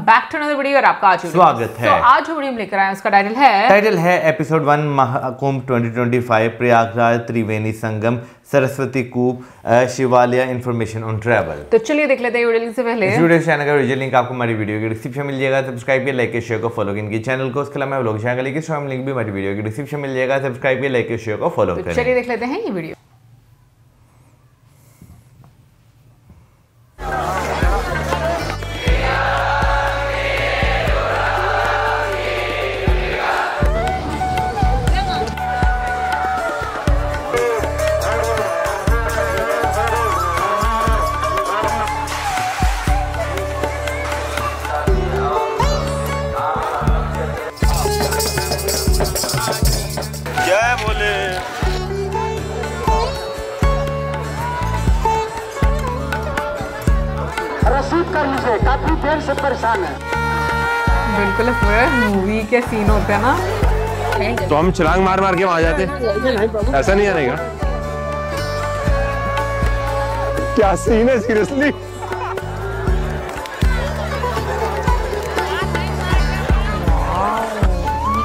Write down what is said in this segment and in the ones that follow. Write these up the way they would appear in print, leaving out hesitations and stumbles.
Back to another video और आपका आज स्वागत है। तो आज जो वीडियो हम लेकर आए हैं उसका टाइटल है एपिसोड 1 महाकुंभ 2025 प्रयागराज त्रिवेणी संगम सरस्वती कूप शिवालय इन्फॉर्मेशन ऑन ट्रैवल। तो चलिए देख लेते हैं वीडियो से पहले इस वीडियो चैनल का ओरिजिनल लिंक आपको हमारी वीडियो के डिस्क्रिप्शन मिल जाएगा। सब्सक्राइब किया, लाइक शेयर को फॉलो इनकी चैनल को। उसके अलावा व्लॉग चैनल का लिंक भी हमारी वीडियो के डिस्क्रिप्शन मिल जाएगा। सब्सक्राइब किया, लाइक शेयर को फॉलो करें। चलिए देख लेते हैं ये वीडियो। रसीद कर लीजिए, काफी देर से परेशान है। बिल्कुल मूवी के सीन होते हैं ना, तो हम छलांग मार मार के वहां जाते, ऐसा नहीं आएगा। क्या सीन है सीरियसली। ये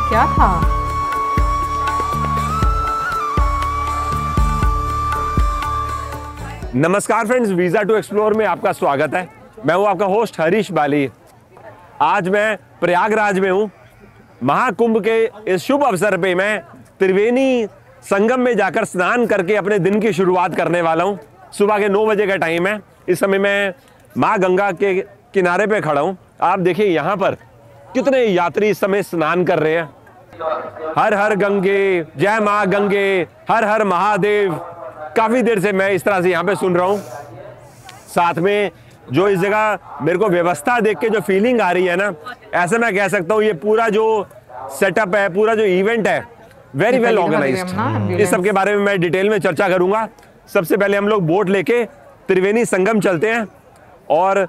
क्या था? नमस्कार फ्रेंड्स, वीजा टू एक्सप्लोर में आपका स्वागत है। मैं हूं आपका होस्ट हरीश बाली। आज मैं प्रयागराज में हूं। महाकुंभ के इस शुभ अवसर पे मैं त्रिवेणी संगम में जाकर स्नान करके अपने दिन की शुरुआत करने वाला हूं। सुबह के 9 बजे का टाइम है। इस समय मैं माँ गंगा के किनारे पे खड़ा हूं। आप देखिए यहाँ पर कितने यात्री इस समय स्नान कर रहे हैं। हर हर गंगे, जय माँ गंगे, हर हर महादेव। काफी देर से मैं इस तरह से यहाँ पे सुन रहा हूँ। साथ में जो इस जगह मेरे को व्यवस्था देख के जो फीलिंग आ रही है ना, ऐसे मैं कह सकता हूँ ये पूरा जो सेटअप है, पूरा जो इवेंट है, वेरी वेल ऑर्गेनाइज्ड। इस सब के बारे में मैं डिटेल में चर्चा करूंगा। सबसे पहले हम लोग बोट लेके त्रिवेणी संगम चलते हैं और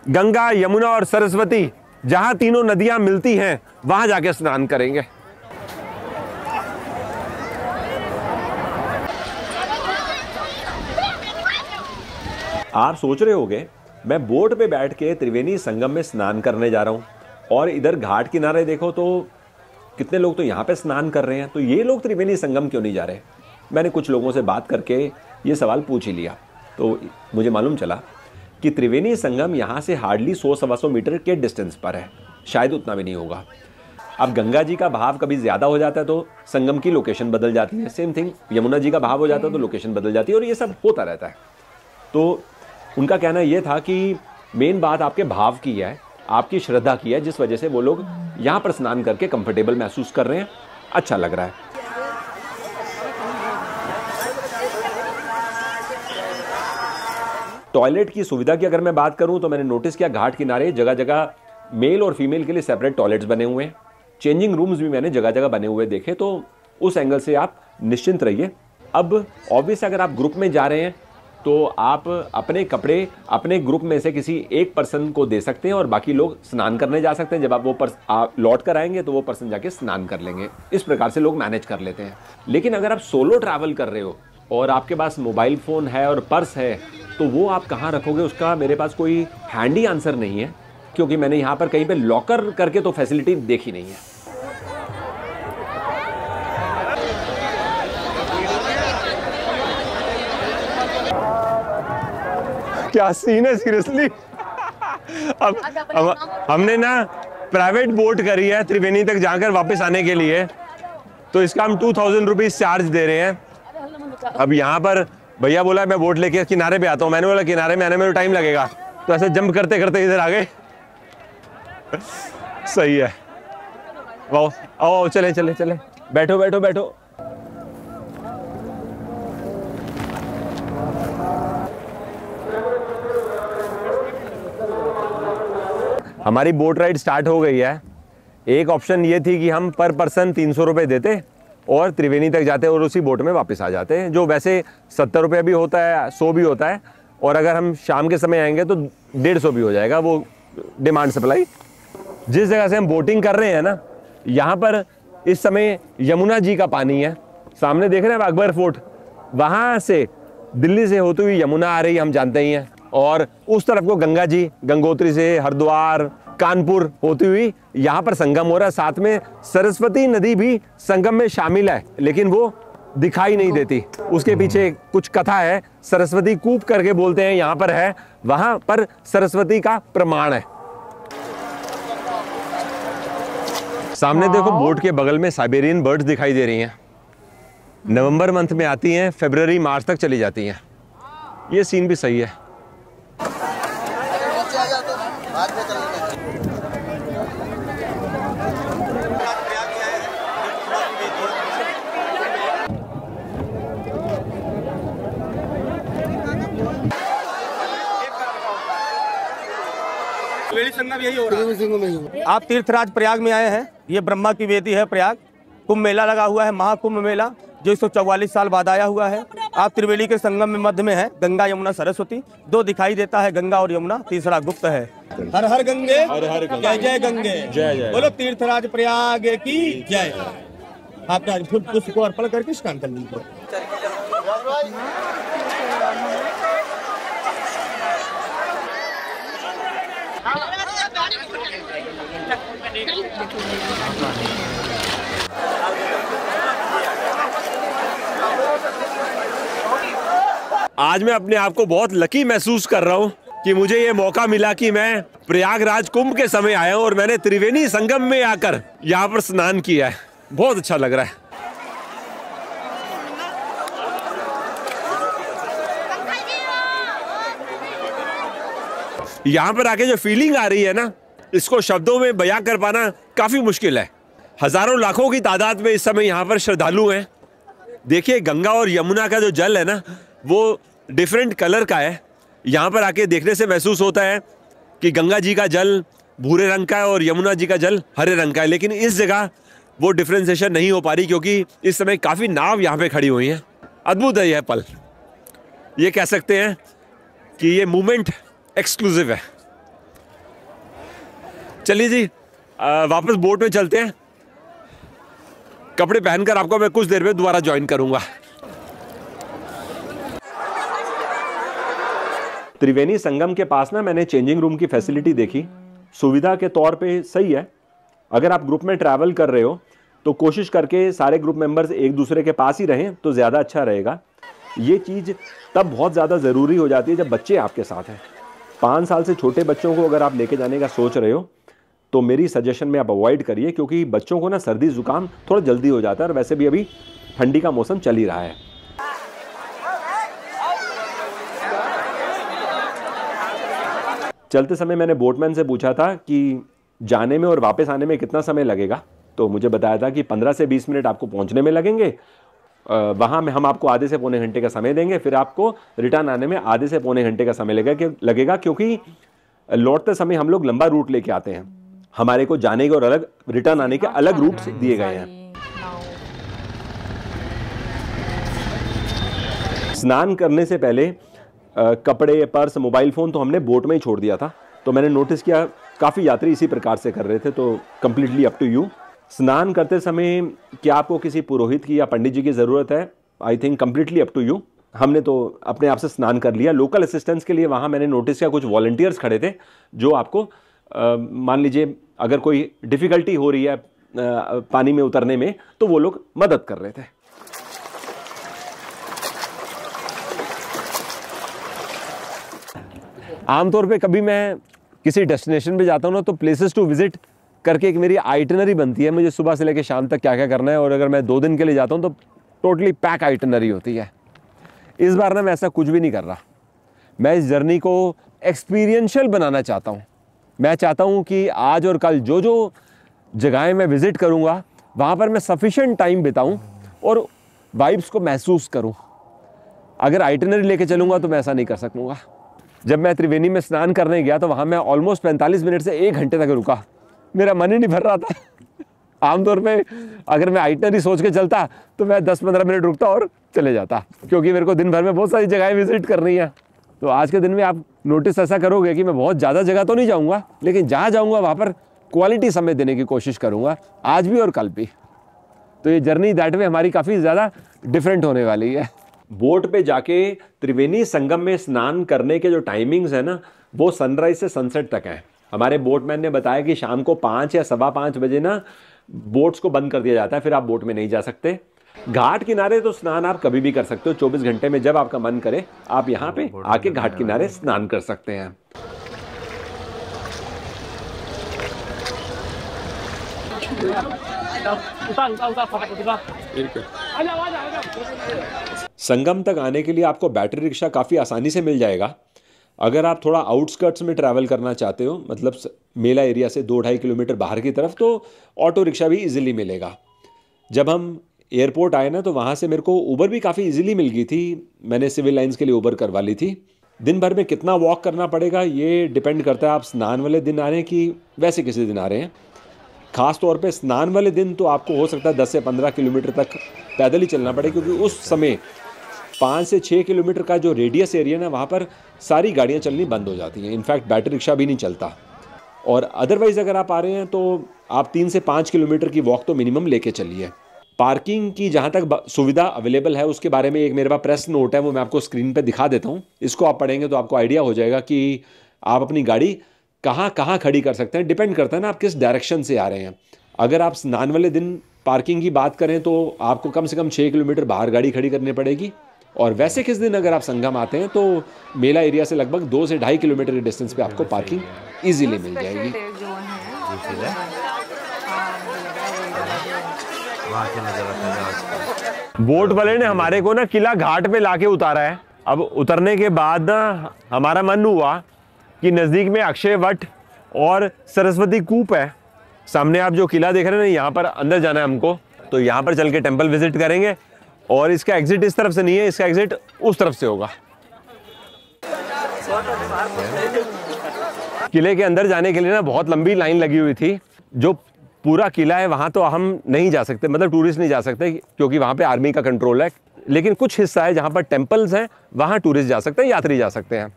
गंगा, यमुना और सरस्वती, जहां तीनों नदियां मिलती हैं, वहां जाके स्नान करेंगे। आप सोच रहे होंगे मैं बोट पे बैठ के त्रिवेणी संगम में स्नान करने जा रहा हूं और इधर घाट किनारे देखो तो कितने लोग तो यहाँ पे स्नान कर रहे हैं, तो ये लोग त्रिवेणी संगम क्यों नहीं जा रहे। मैंने कुछ लोगों से बात करके ये सवाल पूछ ही लिया, तो मुझे मालूम चला कि त्रिवेणी संगम यहाँ से हार्डली 100-125 मीटर के डिस्टेंस पर है, शायद उतना भी नहीं होगा। अब गंगा जी का बहाव कभी ज़्यादा हो जाता है तो संगम की लोकेशन बदल जाती है। सेम थिंग यमुना जी का बहाव हो जाता है तो लोकेशन बदल जाती है, और ये सब होता रहता है। तो उनका कहना यह था कि मेन बात आपके भाव की है, आपकी श्रद्धा की है, जिस वजह से वो लोग यहाँ पर स्नान करके कंफर्टेबल महसूस कर रहे हैं, अच्छा लग रहा है। टॉयलेट की सुविधा की अगर मैं बात करूं तो मैंने नोटिस किया घाट किनारे जगह जगह मेल और फीमेल के लिए सेपरेट टॉयलेट्स बने हुए हैं। चेंजिंग रूम्स भी मैंने जगह जगह बने हुए देखे, तो उस एंगल से आप निश्चिंत रहिए। अब ऑब्वियस अगर आप ग्रुप में जा रहे हैं तो आप अपने कपड़े अपने ग्रुप में से किसी एक पर्सन को दे सकते हैं और बाकी लोग स्नान करने जा सकते हैं। जब आप लौट कर आएंगे तो वो पर्सन जाके स्नान कर लेंगे। इस प्रकार से लोग मैनेज कर लेते हैं। लेकिन अगर आप सोलो ट्रैवल कर रहे हो और आपके पास मोबाइल फ़ोन है और पर्स है, तो वो आप कहाँ रखोगे, उसका मेरे पास कोई हैंडी आंसर नहीं है, क्योंकि मैंने यहाँ पर कहीं पर लॉकर करके तो फैसिलिटी देखी नहीं है। क्या सीन है सीरियसली। अब हमने ना प्राइवेट बोट करी है त्रिवेणी तक जाकर वापस आने के लिए, तो इसका हम 2000 रुपीज चार्ज दे रहे हैं। अब यहाँ पर भैया बोला मैं बोट लेके किनारे पे आता हूँ। मैंने बोला किनारे में आने में टाइम लगेगा, तो ऐसे जंप करते करते इधर आ गए। सही है, वाओ। आओ चले चले चले, बैठो बैठो बैठो। हमारी बोट राइड स्टार्ट हो गई है। एक ऑप्शन ये थी कि हम पर पर्सन 300 रुपये देते और त्रिवेणी तक जाते और उसी बोट में वापस आ जाते हैं, जो वैसे 70 रुपये भी होता है, 100 भी होता है, और अगर हम शाम के समय आएंगे तो 150 भी हो जाएगा। वो डिमांड सप्लाई। जिस जगह से हम बोटिंग कर रहे हैं ना, यहाँ पर इस समय यमुना जी का पानी है। सामने देख रहे हैं अकबर फोर्ट, वहाँ से दिल्ली से होती हुई यमुना आ रही है, हम जानते ही हैं। और उस तरफ को गंगा जी, गंगोत्री से हरिद्वार कानपुर होती हुई यहाँ पर संगम हो रहा है। साथ में सरस्वती नदी भी संगम में शामिल है, लेकिन वो दिखाई नहीं देती। उसके पीछे कुछ कथा है, सरस्वती कूप करके बोलते हैं, यहाँ पर है, वहां पर सरस्वती का प्रमाण है। सामने देखो बोट के बगल में साइबेरियन बर्ड्स दिखाई दे रही हैं। नवंबर मंथ में आती हैं, फरवरी मार्च तक चली जाती हैं। ये सीन भी सही है। संगम यही हो रहा है। आप तीर्थराज प्रयाग में आए हैं। ये ब्रह्मा की वेदी है प्रयाग। कुंभ मेला लगा हुआ है, महाकुंभ मेला, जो 144 साल बाद आया हुआ है। आप त्रिवेणी के संगम में मध्य में है गंगा यमुना सरस्वती। दो दिखाई देता है, गंगा और यमुना, तीसरा गुप्त है। हर हर गंगे, जय जय गंगे, जय जय। बोलो तीर्थराज प्रयाग की जय। आप पुष्प को अर्पण करके स्नान कर लीजिए। आज मैं अपने आप को बहुत लकी महसूस कर रहा हूँ कि मुझे ये मौका मिला कि मैं प्रयागराज कुंभ के समय आया हूँ और मैंने त्रिवेणी संगम में आकर यहाँ पर स्नान किया है। बहुत अच्छा लग रहा है। यहाँ पर आके जो फीलिंग आ रही है ना, इसको शब्दों में बयां कर पाना काफी मुश्किल है। हजारों लाखों की तादाद में इस समय यहाँ पर श्रद्धालु हैं। देखिए गंगा और यमुना का जो जल है ना, वो डिफरेंट कलर का है। यहाँ पर आके देखने से महसूस होता है कि गंगा जी का जल भूरे रंग का है और यमुना जी का जल हरे रंग का है, लेकिन इस जगह वो डिफ्रेंसिएशन नहीं हो पा रही क्योंकि इस समय काफ़ी नाव यहाँ पे खड़ी हुई हैं। अद्भुत है यह पल। ये कह सकते हैं कि ये मूवमेंट एक्सक्लूसिव है। चलिए जी, वापस बोट में चलते हैं। कपड़े पहनकर आपको मैं कुछ देर में दोबारा ज्वाइन करूंगा। त्रिवेणी संगम के पास ना मैंने चेंजिंग रूम की फैसिलिटी देखी। सुविधा के तौर पे सही है। अगर आप ग्रुप में ट्रैवल कर रहे हो तो कोशिश करके सारे ग्रुप मेंबर्स एक दूसरे के पास ही रहें तो ज़्यादा अच्छा रहेगा। ये चीज़ तब बहुत ज़्यादा ज़रूरी हो जाती है जब बच्चे आपके साथ हैं। 5 साल से छोटे बच्चों को अगर आप लेके जाने का सोच रहे हो तो मेरी सजेशन में आप अवॉइड करिए, क्योंकि बच्चों को ना सर्दी जुकाम थोड़ा जल्दी हो जाता है और वैसे भी अभी ठंडी का मौसम चल ही रहा है। चलते समय मैंने बोटमैन से पूछा था कि जाने में और वापस आने में कितना समय लगेगा, तो मुझे बताया था कि 15 से 20 मिनट आपको पहुंचने में लगेंगे। वहाँ में हम आपको आधे से पौने घंटे का समय देंगे, फिर आपको रिटर्न आने में आधे से पौने घंटे का समय लगेगा क्योंकि लौटते समय हम लोग लंबा रूट लेके आते हैं। हमारे को जाने के और अलग रिटर्न आने के अलग रूट दिए गए हैं। स्नान करने से पहले कपड़े, पर्स, मोबाइल फ़ोन तो हमने बोट में ही छोड़ दिया था। तो मैंने नोटिस किया काफ़ी यात्री इसी प्रकार से कर रहे थे, तो कम्प्लीटली अप टू यू। स्नान करते समय क्या आपको किसी पुरोहित की या पंडित जी की ज़रूरत है? I think completely up to you. हमने तो अपने आप से स्नान कर लिया। लोकल असिस्टेंस के लिए वहाँ मैंने नोटिस किया कुछ वॉलंटियर्स खड़े थे जो आपको मान लीजिए अगर कोई डिफ़िकल्टी हो रही है पानी में उतरने में तो वो लोग मदद कर रहे थे। आमतौर पे कभी मैं किसी डेस्टिनेशन पे जाता हूँ ना तो प्लेसेस टू विजिट करके एक मेरी आइटनरी बनती है, मुझे सुबह से लेकर शाम तक क्या क्या करना है। और अगर मैं 2 दिन के लिए जाता हूँ तो टोटली पैक आइटनरी होती है। इस बार ना मैं ऐसा कुछ भी नहीं कर रहा। मैं इस जर्नी को एक्सपीरियंशियल बनाना चाहता हूँ। मैं चाहता हूँ कि आज और कल जो जो जगहें मैं विज़िट करूँगा वहाँ पर मैं सफिशेंट टाइम बिताऊँ और वाइब्स को महसूस करूँ। अगर आइटनरी लेके चलूँगा तो मैं ऐसा नहीं कर सकूँगा। जब मैं त्रिवेणी में स्नान करने गया तो वहाँ मैं ऑलमोस्ट 45 मिनट से 1 घंटे तक रुका। मेरा मन ही नहीं भर रहा था। आमतौर पे अगर मैं आइटनरी सोच के चलता तो मैं 10-15 मिनट रुकता और चले जाता, क्योंकि मेरे को दिन भर में बहुत सारी जगहें विजिट करनी है। तो आज के दिन में आप नोटिस ऐसा करोगे कि मैं बहुत ज़्यादा जगह तो नहीं जाऊँगा, लेकिन जहाँ जाऊँगा वहाँ पर क्वालिटी समय देने की कोशिश करूँगा, आज भी और कल भी। तो ये जर्नी दैट वे हमारी काफ़ी ज़्यादा डिफरेंट होने वाली है। बोट पे जाके त्रिवेणी संगम में स्नान करने के जो टाइमिंग्स है ना, वो सनराइज से सनसेट तक है। हमारे बोटमैन ने बताया कि शाम को 5 या 5:15 बजे ना बोट्स को बंद कर दिया जाता है, फिर आप बोट में नहीं जा सकते। घाट किनारे तो स्नान आप कभी भी कर सकते हो, 24 घंटे में जब आपका मन करे आप यहाँ पे आके घाट किनारे स्नान कर सकते हैं। संगम तक आने के लिए आपको बैटरी रिक्शा काफ़ी आसानी से मिल जाएगा। अगर आप थोड़ा आउटस्कर्ट्स में ट्रैवल करना चाहते हो, मतलब मेला एरिया से 2-2.5 किलोमीटर बाहर की तरफ, तो ऑटो रिक्शा भी इजीली मिलेगा। जब हम एयरपोर्ट आए ना तो वहाँ से मेरे को ऊबर भी काफ़ी इजीली मिल गई थी। मैंने सिविल लाइंस के लिए ऊबर करवा ली थी। दिन भर में कितना वॉक करना पड़ेगा ये डिपेंड करता है आप स्नान वाले दिन आ रहे हैं कि वैसे किसी दिन आ रहे हैं। ख़ास तौर पे स्नान वाले दिन तो आपको हो सकता है 10 से 15 किलोमीटर तक पैदल ही चलना पड़े, क्योंकि उस समय 5 से 6 किलोमीटर का जो रेडियस एरिया ना वहाँ पर सारी गाड़ियाँ चलनी बंद हो जाती हैं। इनफैक्ट बैटरी रिक्शा भी नहीं चलता। और अदरवाइज़ अगर आप आ रहे हैं तो आप 3 से 5 किलोमीटर की वॉक तो मिनिमम लेके चलिए। पार्किंग की जहाँ तक सुविधा अवेलेबल है उसके बारे में एक मेरे पास प्रेस नोट है, वो मैं आपको स्क्रीन पे दिखा देता हूँ। इसको आप पढ़ेंगे तो आपको आइडिया हो जाएगा कि आप अपनी गाड़ी कहाँ कहाँ खड़ी कर सकते हैं। डिपेंड करता है ना आप किस डायरेक्शन से आ रहे हैं। अगर आप स्नान वाले दिन पार्किंग की बात करें तो आपको कम से कम 6 किलोमीटर बाहर गाड़ी खड़ी करनी पड़ेगी। और वैसे किस दिन अगर आप संगम आते हैं तो मेला एरिया से लगभग 2 से 2.5 किलोमीटर के डिस्टेंस पे आपको पार्किंग इजीली मिल जाएगी। बोट वाले ने हमारे को ना किला घाट पे लाके उतारा है। अब उतरने के बाद ना हमारा मन हुआ कि नज़दीक में अक्षय वट और सरस्वती कूप है। सामने आप जो किला देख रहे हैं ना, यहाँ पर अंदर जाना है हमको, तो यहाँ पर चल के टेम्पल विजिट करेंगे। और इसका एग्जिट इस तरफ से नहीं है, इसका एग्जिट उस तरफ से होगा। किले के अंदर जाने के लिए ना बहुत लंबी लाइन लगी हुई थी। जो पूरा किला है वहाँ तो हम नहीं जा सकते, मतलब टूरिस्ट नहीं जा सकते, क्योंकि वहाँ पे आर्मी का कंट्रोल है। लेकिन कुछ हिस्सा है जहाँ पर टेम्पल्स हैं, वहाँ टूरिस्ट जा सकते हैं, यात्री जा सकते हैं।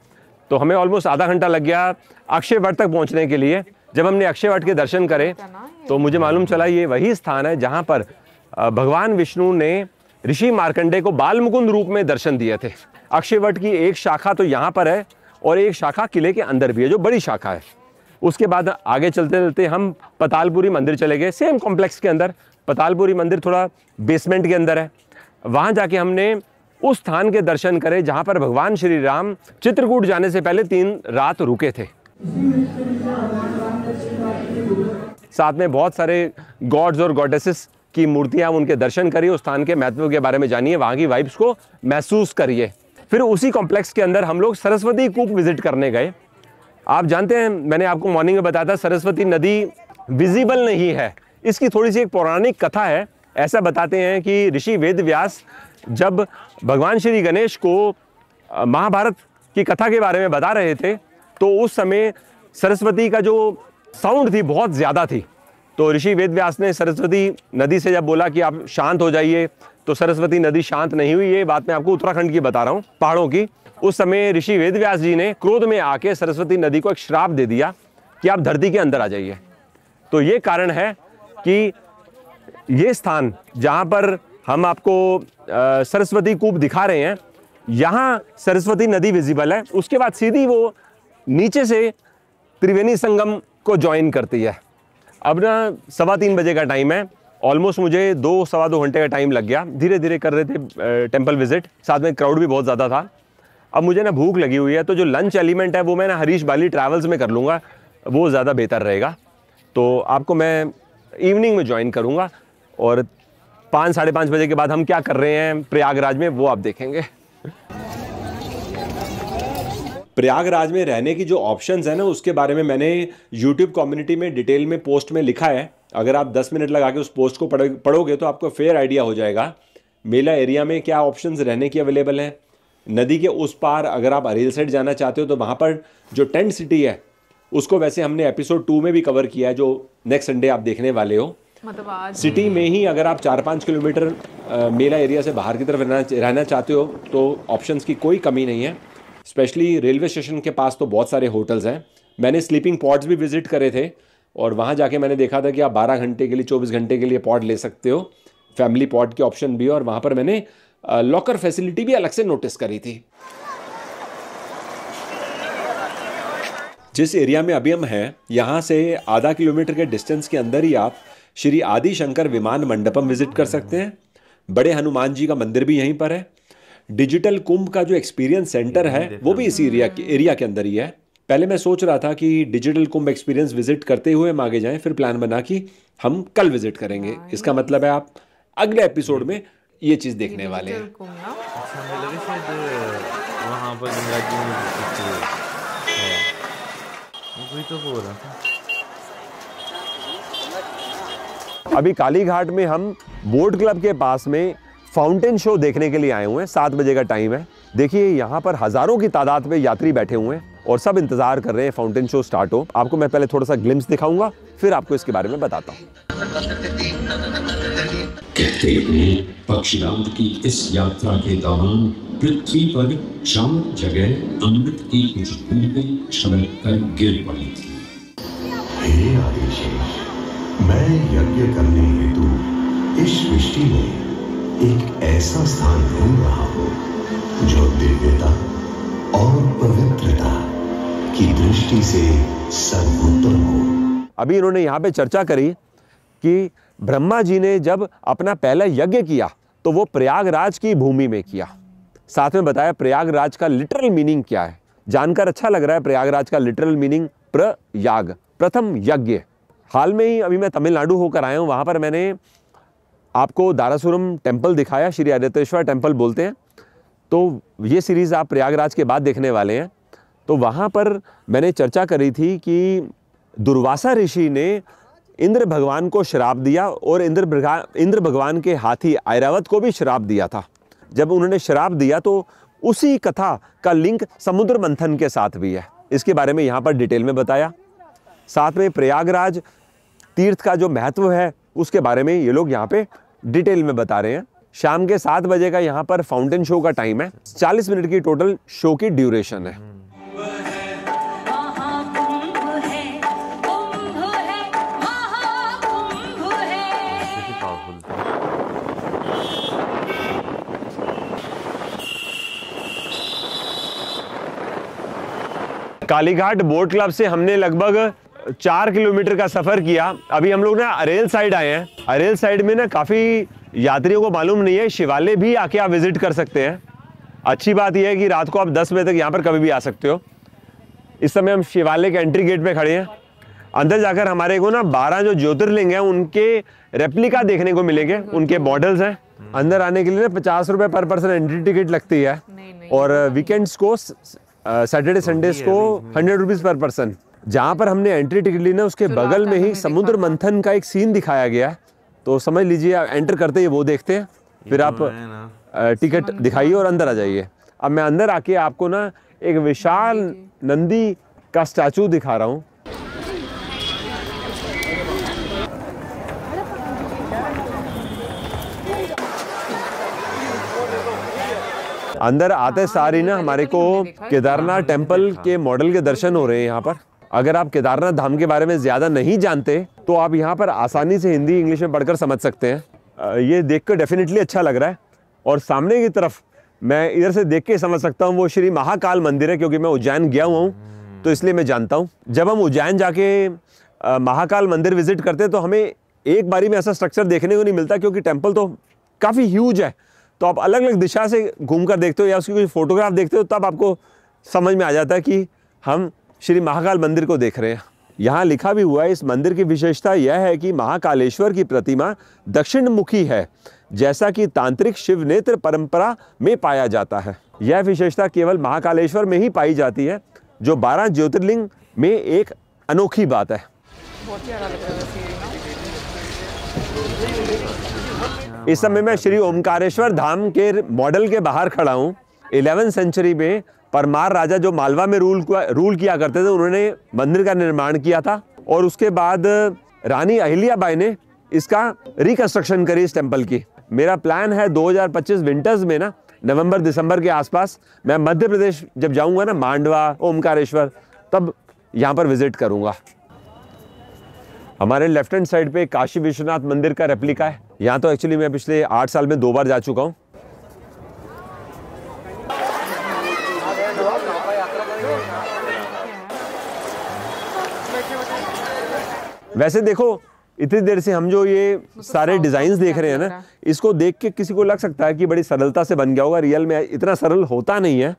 तो हमें ऑलमोस्ट आधा घंटा लग गया अक्षय वट तक पहुँचने के लिए। जब हमने अक्षय वट के दर्शन करे तो मुझे मालूम चला ये वही स्थान है जहाँ पर भगवान विष्णु ने ऋषि मार्कंडेय को बाल मुकुंद रूप में दर्शन दिए थे। अक्षय वट की एक शाखा तो यहाँ पर है और एक शाखा किले के अंदर भी है, जो बड़ी शाखा है। उसके बाद आगे चलते चलते हम पतालपुरी मंदिर चले गए, सेम कॉम्प्लेक्स के अंदर। पतालपुरी मंदिर थोड़ा बेसमेंट के अंदर है। वहाँ जाके हमने उस स्थान के दर्शन करे जहाँ पर भगवान श्री राम चित्रकूट जाने से पहले 3 रात रुके थे। साथ में बहुत सारे गॉड्स और गॉडेसेस की मूर्तियां, उनके दर्शन करिए, उस स्थान के महत्व के बारे में जानिए, वहाँ की वाइब्स को महसूस करिए। फिर उसी कॉम्प्लेक्स के अंदर हम लोग सरस्वती कूप विजिट करने गए। आप जानते हैं मैंने आपको मॉर्निंग में बताया था सरस्वती नदी विजिबल नहीं है। इसकी थोड़ी सी एक पौराणिक कथा है। ऐसा बताते हैं कि ऋषि वेद व्यास जब भगवान श्री गणेश को महाभारत की कथा के बारे में बता रहे थे तो उस समय सरस्वती का जो साउंड थी बहुत ज़्यादा थी। तो ऋषि वेद व्यास ने सरस्वती नदी से जब बोला कि आप शांत हो जाइए, तो सरस्वती नदी शांत नहीं हुई। ये बात मैं आपको उत्तराखंड की बता रहा हूँ, पहाड़ों की। उस समय ऋषि वेद व्यास जी ने क्रोध में आके सरस्वती नदी को एक श्राप दे दिया कि आप धरती के अंदर आ जाइए। तो ये कारण है कि ये स्थान जहाँ पर हम आपको सरस्वती कूप दिखा रहे हैं, यहाँ सरस्वती नदी विजिबल है। उसके बाद सीधी वो नीचे से त्रिवेणी संगम को ज्वाइन करती है। अब ना 3:15 बजे का टाइम है। ऑलमोस्ट मुझे 2-2.25 घंटे का टाइम लग गया। धीरे धीरे कर रहे थे टेम्पल विजिट, साथ में क्राउड भी बहुत ज़्यादा था। अब मुझे ना भूख लगी हुई है, तो जो लंच एलिमेंट है वो मैं ना हरीश बाली ट्रैवल्स में कर लूँगा, वो ज़्यादा बेहतर रहेगा। तो आपको मैं इवनिंग में ज्वाइन करूँगा और 5-5:30 बजे के बाद हम क्या कर रहे हैं प्रयागराज में वो आप देखेंगे। प्रयागराज में रहने की जो ऑप्शंस है ना उसके बारे में मैंने YouTube कम्युनिटी में डिटेल में पोस्ट में लिखा है। अगर आप 10 मिनट लगा के उस पोस्ट को पढ़ोगे तो आपको फेयर आइडिया हो जाएगा मेला एरिया में क्या ऑप्शंस रहने की अवेलेबल है। नदी के उस पार अगर आप अरेल साइड जाना चाहते हो तो वहाँ पर जो टेंट सिटी है उसको वैसे हमने एपिसोड 2 में भी कवर किया है, जो नेक्स्ट संडे आप देखने वाले हो। मतलब आज सिटी में ही अगर आप 4-5 किलोमीटर मेला एरिया से बाहर की तरफ रहना चाहते हो तो ऑप्शंस की कोई कमी नहीं है। स्पेशली रेलवे स्टेशन के पास तो बहुत सारे होटल्स हैं। मैंने स्लीपिंग पॉड्स भी विजिट करे थे और वहाँ जाके मैंने देखा था कि आप 12 घंटे के लिए 24 घंटे के लिए पॉड ले सकते हो, फैमिली पॉड के ऑप्शन भी। और वहाँ पर मैंने लॉकर फैसिलिटी भी अलग से नोटिस करी थी। जिस एरिया में अभी हम हैं, यहाँ से आधा किलोमीटर के डिस्टेंस के अंदर ही आप श्री आदि शंकर विमान मंडपम विजिट कर सकते हैं। बड़े हनुमान जी का मंदिर भी यहीं पर है। डिजिटल कुंभ का जो एक्सपीरियंस सेंटर है वो भी इसी एरिया के अंदर ही है। पहले मैं सोच रहा था कि डिजिटल कुंभ एक्सपीरियंस विजिट करते हुए हम आगे जाएं, फिर प्लान बना कि हम कल विजिट करेंगे। इसका मतलब है आप अगले एपिसोड में ये चीज़ देखने वाले हैं। अच्छा, मुझे लगा शायद वहाँ पर गंगा जी में कुछ है, वही तो बोल रहा था। अभी काली घाट में हम बोट क्लब के पास में फाउंटेन शो देखने के लिए आए हुए हैं। 7 बजे का टाइम है। देखिए यहाँ पर हजारों की तादाद में यात्री बैठे हुए हैं और सब इंतजार कर रहे हैं फाउंटेन शो स्टार्ट हो। आपको मैं पहले थोड़ा सा ग्लिम्स दिखाऊंगा, फिर आपको इसके बारे में बताता हूँ। कहते हैं पक्षीराज की इस यात्रा के दौरान पृथ्वी पर 4 जगह अमृत की कुछ बूंदें छलक कर गिर पड़ी थी। हे आदिशेष, मैं यज्ञ करने हेतु इस सृष्टि में एक ऐसा स्थान ढूंढ रहा हूँ जो दिव्यता और पवित्रता की दृष्टि से सर्वोत्तम हो। अभी इन्होंने यहाँ पे चर्चा करी कि ब्रह्मा जी ने जब अपना पहला यज्ञ किया तो वो प्रयागराज की भूमि में किया। साथ में बताया प्रयागराज का लिटरल मीनिंग क्या है। जानकर अच्छा लग रहा है। प्रयागराज का लिटरल मीनिंग प्रयाग, प्रथम यज्ञ। हाल में ही अभी मैं तमिलनाडु होकर आया हूँ। वहाँ पर मैंने आपको दारासुरम टेम्पल दिखाया, श्री आदित्येश्वर टेम्पल बोलते हैं। तो ये सीरीज़ आप प्रयागराज के बाद देखने वाले हैं। तो वहाँ पर मैंने चर्चा करी थी कि दुर्वासा ऋषि ने इंद्र भगवान को श्राप दिया और इंद्र भगवान के हाथी ऐरावत को भी श्राप दिया था। जब उन्होंने श्राप दिया तो उसी कथा का लिंक समुद्र मंथन के साथ भी है। इसके बारे में यहाँ पर डिटेल में बताया। साथ में प्रयागराज तीर्थ का जो महत्व है उसके बारे में ये लोग यहाँ पे डिटेल में बता रहे हैं। शाम के 7 बजे का यहाँ पर फाउंटेन शो का टाइम है। 40 मिनट की टोटल शो की ड्यूरेशन है। कालीघाट बोट क्लब से हमने लगभग 4 किलोमीटर का सफर किया। अभी हम लोग ना अरेल साइड आए हैं। अरेल साइड में ना काफी यात्रियों को मालूम नहीं है, शिवालय भी आके आप विजिट कर सकते हैं। अच्छी बात यह है कि रात को आप 10 बजे तक यहाँ पर कभी भी आ सकते हो। इस समय हम शिवालय के एंट्री गेट पे खड़े हैं। अंदर जाकर हमारे को ना 12 जो ज्योतिर्लिंग हैं उनके रेप्लिका देखने को मिलेंगे, उनके मॉडल्स हैं। अंदर आने के लिए ना 50 रुपए पर पर्सन एंट्री टिकट लगती है और वीकेंड्स को सैटरडे संडेज को 100 रुपीज पर पर्सन। जहाँ पर हमने एंट्री टिकट ली ना उसके बगल में ही समुद्र मंथन का एक सीन दिखाया गया है। तो समझ लीजिए एंटर करते ही वो देखते हैं, फिर आप टिकट दिखाइए और अंदर आ जाइए। अब मैं अंदर आके आपको ना एक विशाल नंदी का स्टैचू दिखा रहा हूँ। अंदर आते सार ही ना हमारे को केदारनाथ टेम्पल के मॉडल के दर्शन हो रहे हैं यहाँ पर। अगर आप केदारनाथ धाम के बारे में ज़्यादा नहीं जानते तो आप यहाँ पर आसानी से हिंदी इंग्लिश में पढ़कर समझ सकते हैं। ये देखकर डेफिनेटली अच्छा लग रहा है। और सामने की तरफ मैं इधर से देख के समझ सकता हूँ वो श्री महाकाल मंदिर है, क्योंकि मैं उज्जैन गया हुआ हूँ तो इसलिए मैं जानता हूँ। जब हम उज्जैन जाके महाकाल मंदिर विजिट करते हैं तो हमें एक बारी में ऐसा स्ट्रक्चर देखने को नहीं मिलता, क्योंकि टेम्पल तो काफ़ी ह्यूज है। तो आप अलग अलग दिशा से घूमकर देखते हो या उसकी कोई फोटोग्राफ देखते हो तब आपको समझ में आ जाता है कि हम श्री महाकाल मंदिर को देख रहे हैं। यहाँ लिखा भी हुआ है, इस मंदिर की विशेषता यह है कि महाकालेश्वर की प्रतिमा दक्षिण मुखी है, जैसा कि तांत्रिक शिव नेत्र परंपरा में पाया जाता है। यह विशेषता केवल महाकालेश्वर में ही पाई जाती है, जो 12 ज्योतिर्लिंग में एक अनोखी बात है। इस समय मैं श्री ओमकारेश्वर धाम के मॉडल के बाहर खड़ा हूँ। 11वीं सेंचुरी में परमार राजा जो मालवा में रूल किया करते थे, उन्होंने मंदिर का निर्माण किया था और उसके बाद रानी अहिल्याबाई ने इसका रिकंस्ट्रक्शन करी इस टेम्पल की। मेरा प्लान है 2025 विंटर्स में ना नवंबर दिसंबर के आसपास मैं मध्य प्रदेश जब जाऊंगा ना, मांडवा ओमकारेश्वर, तब यहाँ पर विजिट करूंगा। हमारे लेफ्ट हैंड साइड पे काशी विश्वनाथ मंदिर का रेप्लिका है। यहाँ तो एक्चुअली मैं पिछले 8 साल में 2 बार जा चुका हूँ। वैसे देखो इतनी देर से हम जो ये सारे डिजाइन्स देख रहे हैं ना, इसको देख के किसी को लग सकता है कि बड़ी सरलता से बन गया होगा, रियल में इतना सरल होता नहीं है।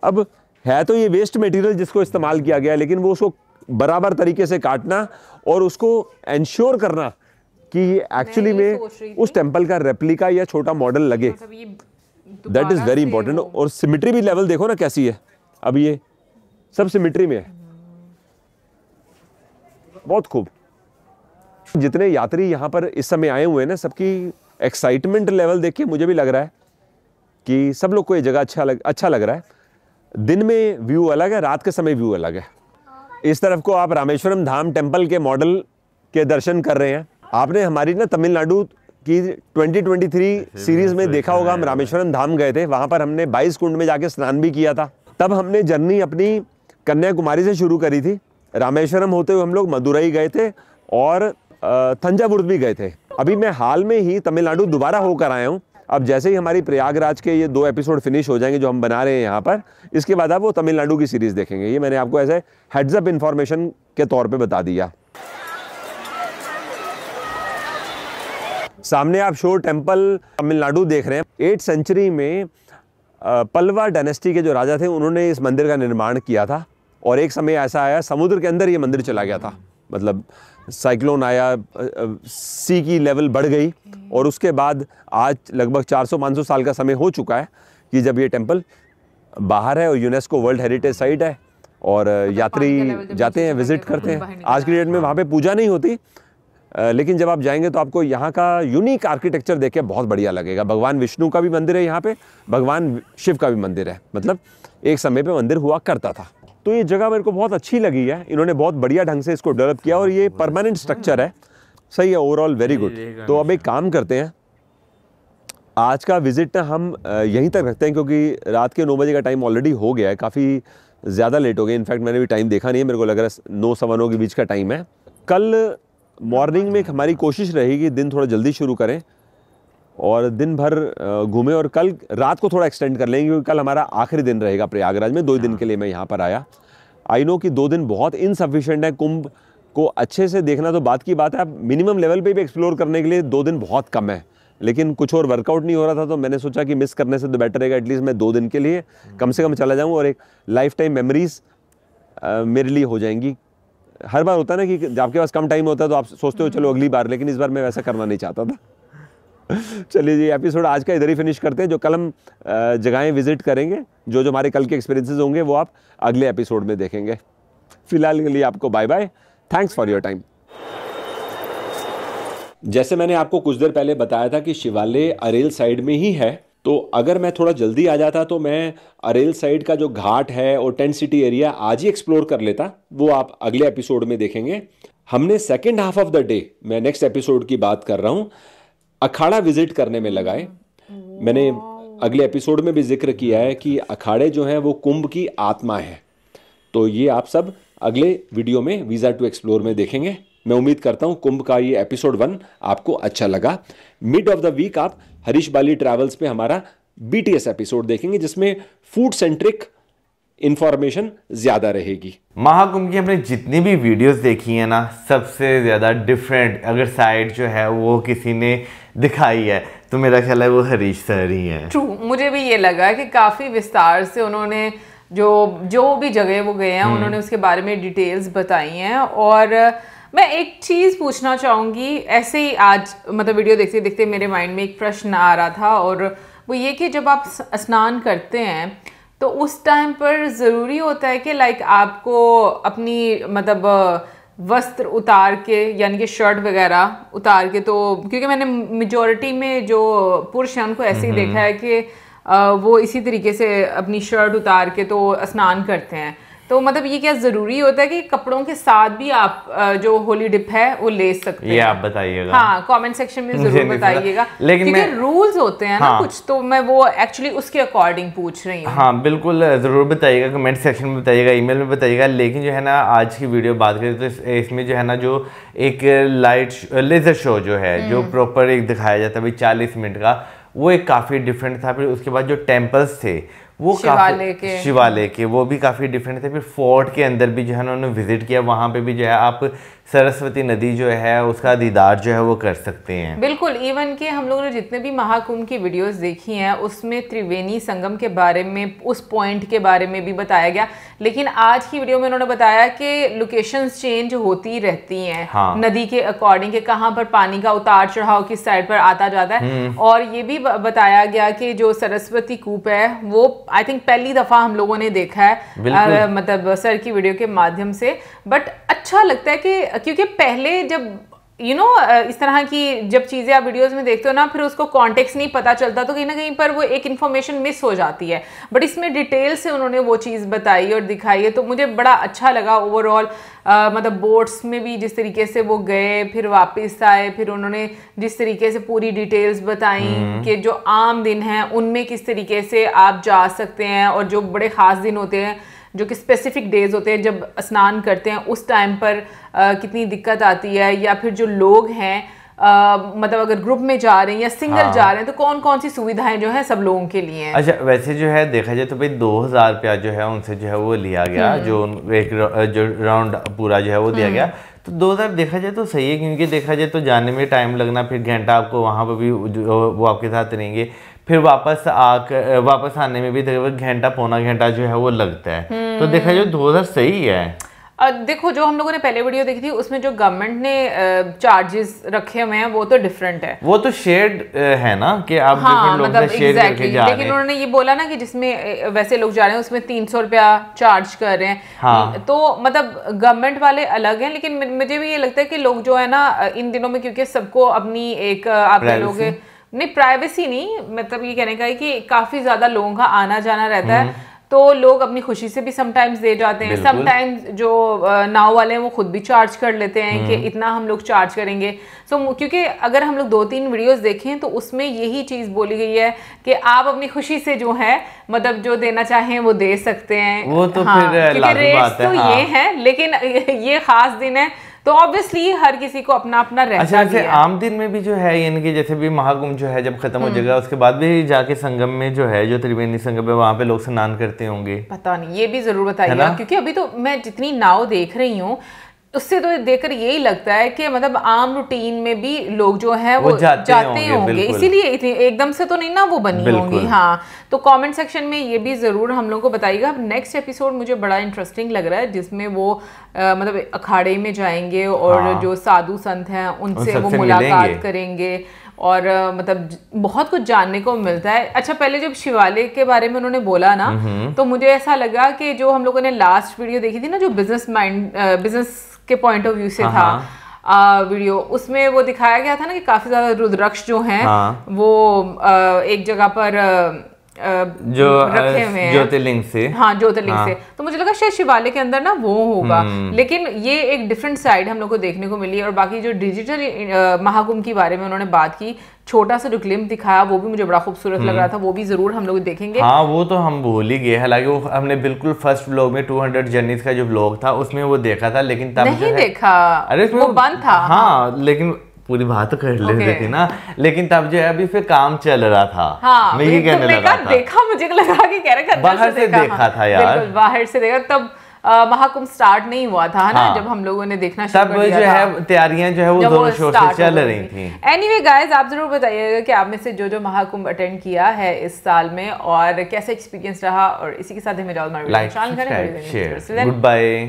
अब है तो ये वेस्ट मटेरियल जिसको इस्तेमाल किया गया है, लेकिन वो उसको बराबर तरीके से काटना और उसको एंश्योर करना कि एक्चुअली में उस टेम्पल का रेप्लिका या छोटा मॉडल लगे, दैट इज वेरी इंपॉर्टेंट। और सिमेट्री भी लेवल देखो ना कैसी है, अब ये सब सिमेट्री में है, बहुत खूब। जितने यात्री यहाँ पर इस समय आए हुए हैं ना, सबकी एक्साइटमेंट लेवल देख के मुझे भी लग रहा है कि सब लोग को ये जगह अच्छा लग रहा है। दिन में व्यू अलग है, रात के समय व्यू अलग है। इस तरफ को आप रामेश्वरम धाम टेम्पल के मॉडल के दर्शन कर रहे हैं। आपने हमारी ना तमिलनाडु की 2023 सीरीज में देखा होगा, हम रामेश्वरम धाम गए थे, वहां पर हमने 22 कुंड में जाके स्नान भी किया था। तब हमने जर्नी अपनी कन्याकुमारी से शुरू करी थी, रामेश्वरम होते हुए हम लोग मदुरई गए थे और तंजावुर भी गए थे। अभी मैं हाल में ही तमिलनाडु दोबारा होकर आया हूँ। अब जैसे ही हमारी प्रयागराज के ये 2 एपिसोड फिनिश हो जाएंगे जो हम बना रहे हैं यहाँ पर, इसके बाद आप वो तमिलनाडु की सीरीज देखेंगे। ये मैंने आपको ऐसे हेड्स अप इन्फॉर्मेशन के तौर पे बता दिया। सामने आप शोर टेम्पल तमिलनाडु देख रहे हैं। 8th सेंचुरी में पल्लवा डायनेस्टी के जो राजा थे उन्होंने इस मंदिर का निर्माण किया था और एक समय ऐसा आया समुद्र के अंदर ये मंदिर चला गया था, मतलब साइक्लोन आया, सी की लेवल बढ़ गई और उसके बाद आज लगभग 400-500 साल का समय हो चुका है कि जब ये टेम्पल बाहर है और यूनेस्को वर्ल्ड हेरिटेज साइट है और यात्री जाते हैं, विजिट करते हैं। आज की डेट में वहाँ पे पूजा नहीं होती, लेकिन जब आप जाएंगे तो आपको यहाँ का यूनिक आर्किटेक्चर देख के बहुत बढ़िया लगेगा। भगवान विष्णु का भी मंदिर है यहाँ पे, भगवान शिव का भी मंदिर है, मतलब एक समय पे मंदिर हुआ करता था। तो ये जगह मेरे को बहुत अच्छी लगी है, इन्होंने बहुत बढ़िया ढंग से इसको डेवलप किया और ये परमानेंट स्ट्रक्चर है, सही है, ओवरऑल वेरी गुड। तो अब एक काम करते हैं, आज का विजिट हम यहीं तक रखते हैं क्योंकि रात के 9 बजे का टाइम ऑलरेडी हो गया है, काफ़ी ज़्यादा लेट हो गया। इनफैक्ट मैंने भी टाइम देखा नहीं है, मेरे को लग रहा है 9 सवा 9 के बीच का टाइम है। कल मॉर्निंग में हमारी कोशिश रहेगी दिन थोड़ा जल्दी शुरू करें और दिन भर घूमें और कल रात को थोड़ा एक्सटेंड कर लेंगे क्योंकि कल हमारा आखिरी दिन रहेगा प्रयागराज में। 2 दिन के लिए मैं यहाँ पर आया। आई नो कि 2 दिन बहुत इनसफिशिएंट है, कुंभ को अच्छे से देखना तो बात की बात है, आप मिनिमम लेवल पे भी एक्सप्लोर करने के लिए 2 दिन बहुत कम है, लेकिन कुछ और वर्कआउट नहीं हो रहा था तो मैंने सोचा कि मिस करने से तो बेटर रहेगा एटलीस्ट मैं 2 दिन के लिए कम से कम चला जाऊँ और एक लाइफ टाइम मेमोरीज मेरे लिए हो जाएंगी। हर बार होता है ना कि जब आपके पास कम टाइम होता है तो आप सोचते हो चलो अगली बार, लेकिन इस बार मैं वैसा करना नहीं चाहता था। चलिए जी, एपिसोड आज का इधर ही फिनिश करते हैं। जो कल हम जगहें विजिट करेंगे, जो हमारे कल के एक्सपीरियंसेस होंगे वो आप अगले एपिसोड में देखेंगे। फिलहाल के लिए आपको bye bye, thanks for your time. जैसे मैंने आपको कुछ देर पहले बताया था कि शिवालय अरेल साइड में ही है, तो अगर मैं थोड़ा जल्दी आ जाता तो मैं अरेल साइड का जो घाट है और टेंट सिटी एरिया आज ही एक्सप्लोर कर लेता, वो आप अगले एपिसोड में देखेंगे। हमने second half of the day, मैं नेक्स्ट एपिसोड की बात कर रहा हूं, अखाड़ा विजिट करने में लगाए। मैंने अगले एपिसोड में भी जिक्र किया है कि अखाड़े जो हैं वो कुंभ की आत्मा है, तो ये आप सब अगले वीडियो में वीज़ा टू एक्सप्लोर में देखेंगे। मैं उम्मीद करता हूं कुंभ का ये एपिसोड 1 आपको अच्छा लगा। मिड ऑफ द वीक आप हरीश बाली ट्रैवल्स पे हमारा BTS एपिसोड देखेंगे जिसमें फूड सेंट्रिक इंफॉर्मेशन ज्यादा रहेगी। महाकुंभ की हमने जितनी भी वीडियोस देखी है ना, सबसे ज़्यादा डिफरेंट अगर साइड जो है वो किसी ने दिखाई है तो मेरा ख्याल है वो हरीश सर ही है। ट्रू, मुझे भी ये लगा कि काफ़ी विस्तार से उन्होंने जो भी जगह वो गए हैं उन्होंने उसके बारे में डिटेल्स बताई हैं। और मैं एक चीज़ पूछना चाहूँगी, ऐसे ही आज मतलब वीडियो देखते देखते मेरे माइंड में एक प्रश्न आ रहा था और वो ये कि जब आप स्नान करते हैं तो उस टाइम पर ज़रूरी होता है कि लाइक आपको अपनी मतलब वस्त्र उतार के, यानी कि शर्ट वगैरह उतार के, तो क्योंकि मैंने मेजॉरिटी में जो पुरुष हैं उनको ऐसे ही देखा है कि वो इसी तरीके से अपनी शर्ट उतार के तो स्नान करते हैं। तो मतलब ये क्या ज़रूरी होता है कि कपड़ों के साथ भी आप जो होली डिप है वो ले सकते हैं? ये आप बताइएगा। हाँ, कमेंट सेक्शन में जरूर बताइएगा, लेकिन क्योंकि रूल्स होते हैं ना कुछ, तो मैं वो एक्चुअली उसके अकॉर्डिंग पूछ रही हूँ। हाँ बिल्कुल, ज़रूर बताइएगा, कमेंट सेक्शन में बताइएगा, ईमेल में बताइएगा। लेकिन जो है ना आज की वीडियो बात करें तो इसमें जो है ना जो एक लेजर शो जो है जो प्रॉपर एक दिखाया जाता है भाई 40 मिनट का, वो एक काफ़ी डिफरेंट था। फिर उसके बाद जो टेम्पल्स थे वो शिवालय के वो भी काफ़ी डिफरेंट थे। फिर फोर्ट के अंदर भी जो है उन्होंने विजिट किया, वहाँ पे भी जो है आप सरस्वती नदी जो है उसका दीदार जो है वो कर सकते हैं। बिल्कुल, इवन कि हम लोगों ने जितने भी महाकुंभ की वीडियोस देखी हैं उसमें त्रिवेणी संगम के बारे में, उस पॉइंट के बारे में भी बताया गया, लेकिन आज की वीडियो में उन्होंने बताया कि लोकेशंस चेंज होती रहती हैं। हाँ। नदी के अकॉर्डिंग के कहाँ पर पानी का उतार चढ़ाव किस साइड पर आता जाता है। और ये भी बताया गया कि जो सरस्वती कूप है वो आई थिंक पहली दफा हम लोगों ने देखा है, मतलब सर की वीडियो के माध्यम से। बट अच्छा लगता है कि क्योंकि पहले जब इस तरह की जब चीज़ें आप वीडियोस में देखते हो ना, फिर उसको कॉन्टेक्स्ट नहीं पता चलता, तो कहीं ना कहीं पर वो एक इन्फॉर्मेशन मिस हो जाती है। बट इसमें डिटेल से उन्होंने वो चीज़ बताई और दिखाई है, तो मुझे बड़ा अच्छा लगा ओवरऑल। मतलब बोट्स में भी जिस तरीके से वो गए फिर वापस आए, फिर उन्होंने जिस तरीके से पूरी डिटेल्स बताई कि जो आम दिन हैं उनमें किस तरीके से आप जा सकते हैं, और जो बड़े ख़ास दिन होते हैं जो कि स्पेसिफिक डेज होते हैं जब स्नान करते हैं उस टाइम पर कितनी दिक्कत आती है, या फिर जो लोग हैं मतलब अगर ग्रुप में जा रहे हैं या सिंगल जा रहे हैं तो कौन कौन सी सुविधाएं जो है सब लोगों के लिए हैं। अच्छा, वैसे जो है देखा जाए तो भाई 2000 रुपया जो है उनसे जो है वो लिया गया, जो एक जो राउंड पूरा जो है वो दिया गया। तो 2000 देखा जाए तो सही है, क्योंकि देखा जाए तो जाने में टाइम लगना, फिर घंटा आपको वहाँ पर भी वो आपके साथ रहेंगे, फिर वापस आने में भी घंटा पौना घंटा जो है वो लगता है। तो देखा जाए 2000 सही है। देखो, जो हम लोगों ने पहले वीडियो देखी थी उसमें जो गवर्नमेंट ने चार्जेस रखे हुए हैं वो तो डिफरेंट है, वो तो शेयर्ड है ना कि आप डिफरेंट लोगों से शेयर करके जा रहे हैं। लेकिन उन्होंने ये बोला ना कि जिसमें वैसे लोग जा रहे हैं उसमें 300 रुपया चार्ज कर रहे हैं। हाँ। तो मतलब गवर्नमेंट वाले अलग हैं, लेकिन मुझे भी ये लगता है कि लोग जो है ना इन दिनों में, क्योंकि सबको अपनी एक आप लोग नहीं, प्राइवेसी नहीं, मतलब ये कहने का है कि काफी ज्यादा लोगों का आना जाना रहता है, तो लोग अपनी खुशी से भी समटाइम्स दे जाते हैं। समटाइम्स जो नाव वाले हैं वो खुद भी चार्ज कर लेते हैं कि इतना हम लोग चार्ज करेंगे। क्योंकि अगर हम लोग 2-3 वीडियोस देखें तो उसमें यही चीज़ बोली गई है कि आप अपनी खुशी से जो है मतलब जो देना चाहें वो दे सकते हैं। वो तो फिर लाज़मी बात है। तो ये है, लेकिन ये खास दिन है तो ऑब्वियसली हर किसी को अपना अपना रहता है। अच्छा, आम दिन में भी जो है यानी कि जैसे भी महाकुंभ जो है जब खत्म हो जाएगा उसके बाद भी जाके संगम में जो है जो त्रिवेणी संगम है वहां पे लोग स्नान करते होंगे? पता नहीं, ये भी जरूर बताइएगा, क्योंकि अभी तो मैं जितनी नाव देख रही हूँ उससे तो देखकर यही लगता है कि मतलब आम रूटीन में भी लोग जो है वो जाते होंगे, इसीलिए एकदम से तो नहीं ना वो बनी होंगी। हाँ, तो कमेंट सेक्शन में ये भी जरूर हम लोगों को बताइएगा। नेक्स्ट एपिसोड मुझे बड़ा इंटरेस्टिंग लग रहा है जिसमें वो मतलब अखाड़े में जाएंगे और जो साधु संत हैं उनसे वो मुलाकात करेंगे और मतलब बहुत कुछ जानने को मिलता है। अच्छा, पहले जब शिवालय के बारे में उन्होंने बोला ना तो मुझे ऐसा लगा कि जो हम लोगों ने लास्ट वीडियो देखी थी ना जो बिजनेस के पॉइंट ऑफ व्यू से था वीडियो, उसमें वो दिखाया गया था ना कि काफी ज्यादा रुद्राक्ष जो हैं वो एक जगह पर जो रखे हुए हैं ज्योतिर्लिंग से। हाँ, ज्योतिर्लिंग से। तो मुझे लगा शायद शिवालय के अंदर ना वो होगा, लेकिन ये एक डिफरेंट साइड हम लोग को देखने को मिली। और बाकी जो डिजिटल महाकुंभ के बारे में उन्होंने बात की, छोटा सा जो क्लिप दिखाया वो भी मुझे बड़ा खूबसूरत लग रहा था, वो भी जरूर हम लोग देखेंगे। हाँ, वो तो हम भूल ही गए, हालांकि वो हमने बिल्कुल फर्स्ट व्लॉग में 200 जर्नीज का जो व्लॉग था उसमें वो देखा था, लेकिन तब नहीं देखा, अरे वो बंद था। हाँ, लेकिन पूरी बात तो कर लेते थे ना, लेकिन तब जो है अभी फिर काम चल रहा था। हाँ, मैं ये कहने लगा था। देखा, मुझे लगा कि कह रहे बाहर से देखा था यार, बिल्कुल बाहर से देखा। तब महाकुंभ स्टार्ट नहीं हुआ था ना, जब हम लोगों ने देखना शुरू कर दिया था। तब जो है तैयारियां जो है वो दोनों शो से चल रही थी। एनीवे गाइस, आप जरूर बताइएगा कि आप में से जो महाकुंभ अटेंड किया है इस साल में और कैसा एक्सपीरियंस रहा, और इसी के साथ हमें जाओ लाइक, शेयर, गुड बाय।